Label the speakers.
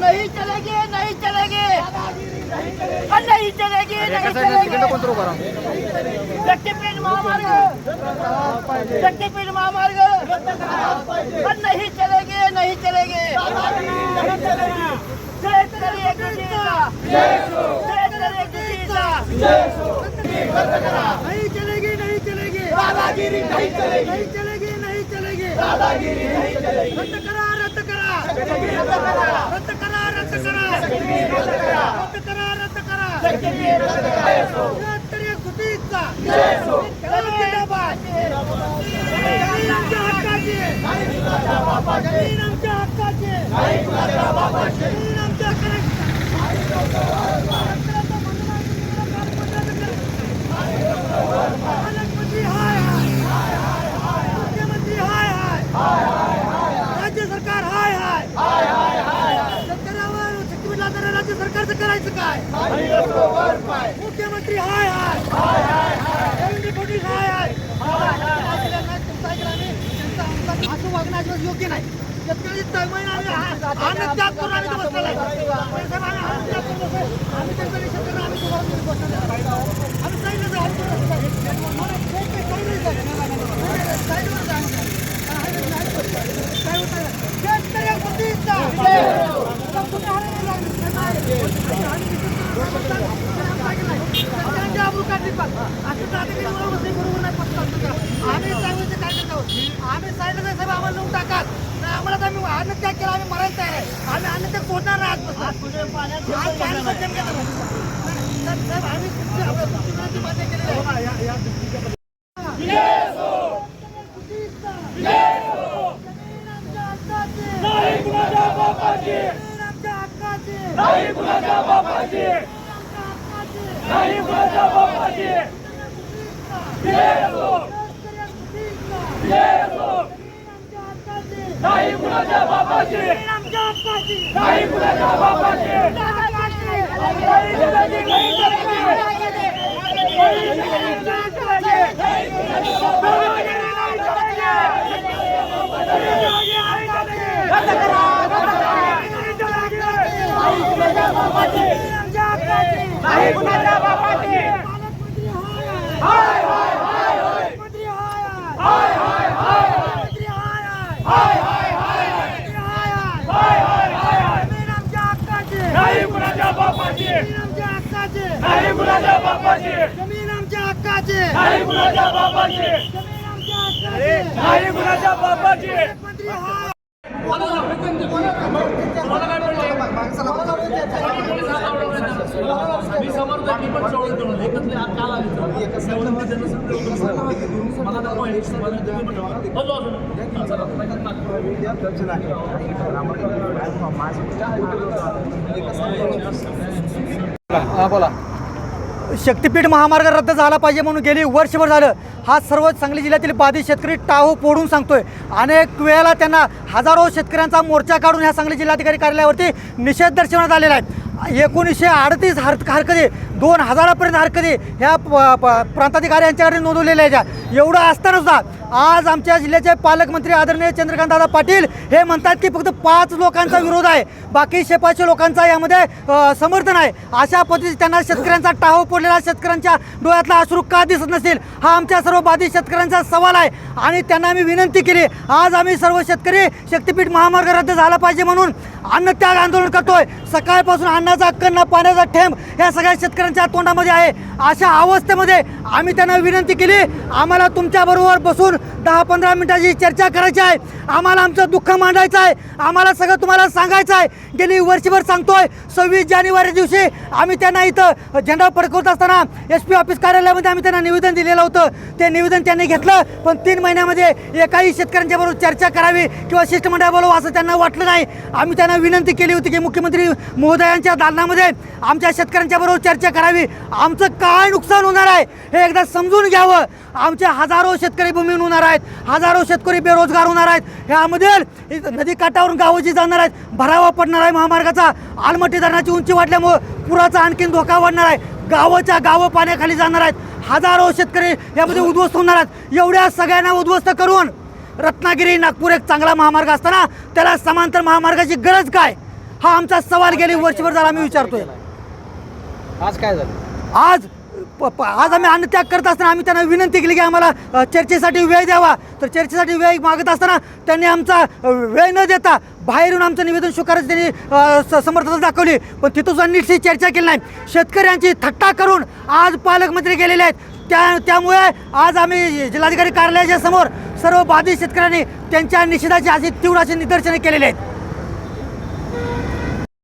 Speaker 1: नहीं चलेगी, नहीं चलेगी, नहीं चलेगी, नहीं चलेगी। शक्तिपीठ महामार्ग, शक्तिपीठ महामार्ग नहीं चलेगी, नहीं चलेगी। शेतकरी एकजुटीचा, शेतकरी एकजुटीचा। नहीं चलेगी, नहीं चलेगी, दादागिरी नहीं चलेगी, नहीं चलेगी, नहीं चलेगी, दादागिरी नहीं चलेगी। रद्द करा, रद्द करा, रद्द करा, रद्द करा, रद्द करा, रद्द करा, रद्द करा। शेतकरी एकजुटीचा जिंदाबाद। जमीन आमच्या हक्काची, जमीन आमच्या हक्काची, जमीन आमच्या हक्काची। पालकमंत्री हाय हाय, मुख्यमंत्री हाय हाय, राज्य सरकार हाय हाय, शेतकऱ्यावर शक्तिपीठ लादणाऱ्या राज्य सरकारचं करायचं काय? मुख्यमंत्री हाय हाय, देवेंद्र फडणवीस हाय हाय। असं वागणं अजिबात योग्य नाही। शेतकरी तळमळीने आम्ही त्याग करून आम्ही तो बसलेला आहे। आम्ही त्यांचा विषय करून आम्ही तुम्हाला बसलेला आहे। आम्ही साईडला जाऊ, शेतकरी एकजुटीचा शेतकऱ्यांच्या अब्रूकाठ टिपा असं दादागिरी बरोबर नाही पत्ता। आम्ही चांगलं काय करतो, आम्ही साईडला जायचं साहेब, आम्हाला नेऊन टाकाल नाही। आम्हाला तर आम्ही अन्न त्याग केला, आम्ही मरायचं आहे, आम्ही अन्न त्याग सोडणार नाही आजपासून। साहेब आम्ही तुमची मान्य केलेली आहे।
Speaker 2: नाही कुणाच्या बापाची, नाही कुणाच्या बापाची, नाही कुणाच्या बापाची। नाही कुणाच्या बापाची, नाही कुणाच्या बापाची। नाही चलेगी, नाही चलेगी, नाही नाही कुणाच्या बापाची। हाय हाय हाय हाय,
Speaker 1: मंत्री हाय
Speaker 2: हाय हाय हाय,
Speaker 1: मंत्री हाय
Speaker 2: हाय हाय हाय, हाय हाय हाय।
Speaker 1: जमीन आमच्या हक्काची,
Speaker 2: नाही कुणाच्या बापाची,
Speaker 1: जमीन आमच्या हक्काची,
Speaker 2: नाही कुणाच्या बापाची,
Speaker 1: जमीन आमच्या हक्काची,
Speaker 2: नाही कुणाच्या बापाची,
Speaker 1: जमीन आमच्या हक्काची।
Speaker 2: नाही कुणाच्या बापाची।
Speaker 1: मंत्री हाय
Speaker 3: मी समर्थ की पण सोडून देऊन एकत्र आज काल आले मला नको आहे
Speaker 4: बोला। शक्तिपीठ महामार्ग रद्द झाला पाहिजे म्हणून गेली वर्षभर झालं हा सर्व सांगली जिल्ह्यातील बाधित शेतकरी टाहू फोडून सांगतोय। अनेक वेळेला त्यांना हजारो शेतकऱ्यांचा मोर्चा काढून ह्या सांगली जिल्हाधिकारी कार्यालयावरती निषेध दर्शवण्यात आलेला आहे। 1938 हरकती 2000पर्यंत हरकती ह्या प्रांताधिकारी यांच्याकडे नोंदवलेल्या आहेत। एवढं असताना सुद्धा आज आमच्या जिल्ह्याचे पालकमंत्री आदरणीय चंद्रकांतदादा पाटील हे म्हणतात की फक्त 5 लोकांचा विरोध आहे, बाकी 500 लोकांचा यामध्ये समर्थन आहे। अशा पद्धतीने त्यांना शेतकऱ्यांचा टाहो पडलेला, शेतकऱ्यांच्या डोळ्यातला अश्रू का दिसत नसेल हा आमच्या सर्व बाधित शेतकऱ्यांचा सवाल आहे। आणि त्यांना आम्ही विनंती केली, आज आम्ही सर्व शेतकरी शक्तिपीठ महामार्ग रद्द झाला पाहिजे म्हणून अन्नत्याग आंदोलन करतोय। सकाळपासून अन्नाचा हक्क ना पाण्याचा थेंब या सगळ्या शेतकऱ्यांच्या तोंडामध्ये आहे। अशा अवस्थेमध्ये आम्ही त्यांना विनंती केली, आम्हाला तुमच्याबरोबर बसून 10-15 मिनिटाची चर्चा करायची आहे, आम्हाला आमचं दुःख मांडायचं आहे, आम्हाला सगळं तुम्हाला सांगायचं आहे। गेली वर्षभर सांगतोय, 26 जानेवारी दिवशी आम्ही त्यांना इथं झेंडा फडकवत असताना SP ऑफिस कार्यालयामध्ये आम्ही त्यांना निवेदन दिलेलं होतं। ते निवेदन त्यांनी घेतलं, पण 3 महिन्यामध्ये एकाही शेतकऱ्यांच्या बरोबर चर्चा करावी किंवा शिष्टमंडळ बोलावं असं त्यांना वाटलं नाही। आम्ही त्यांना विनंती केली होती की मुख्यमंत्री महोदयांच्या दालनामध्ये आमच्या शेतकऱ्यांच्या बरोबर चर्चा करावी, आमचं काय नुकसान होणार आहे हे एकदा समजून घ्यावं। आमचे हजारो शेतकरी भूमीहून होणार आहेत, हजारो शेतकरी बेरोजगार होणार आहेत, ह्यामध्ये नदी काठावरून गावं जी जाणार आहेत, भरावा पडणार आहे महामार्गाचा, आलमट्टी धरणाची उंची वाढल्यामुळे पुराचा आणखीन धोका वाढणार आहे, गावाच्या गावं पाण्याखाली जाणार आहेत, हजारो शेतकरी यामध्ये उद्ध्वस्त होणार आहेत। एवढ्या सगळ्यांना उद्ध्वस्त करून रत्नागिरी नागपूर एक चांगला महामार्ग असताना त्याला समांतर महामार्गाची गरज काय? हा आमचा सवाल गेली वर्षभर झाला आम्ही विचारतोय.
Speaker 2: आज काय झालं?
Speaker 4: आज आम्ही अन्नत्याग करत असताना आम्ही त्यांना विनंती केली की आम्हाला चर्चेसाठी वेळ द्यावा. तर चर्चेसाठी वेळ मागत असताना त्यांनी आमचा वेळ न देता बाहेरून आमचं निवेदन स्वीकारत त्यांनी समर्थता दाखवली. पण तिथं सुद्धा नीटशी चर्चा केली नाही. शेतकऱ्यांची थट्टा करून आज पालकमंत्री गेलेले आहेत. त्यामुळे आज आम्ही जिल्हाधिकारी कार्यालयाच्या समोर सर्व बाधित शेतकऱ्यांनी त्यांच्या निषेधाची अशी तीव्र अशी निदर्शने केलेली आहेत.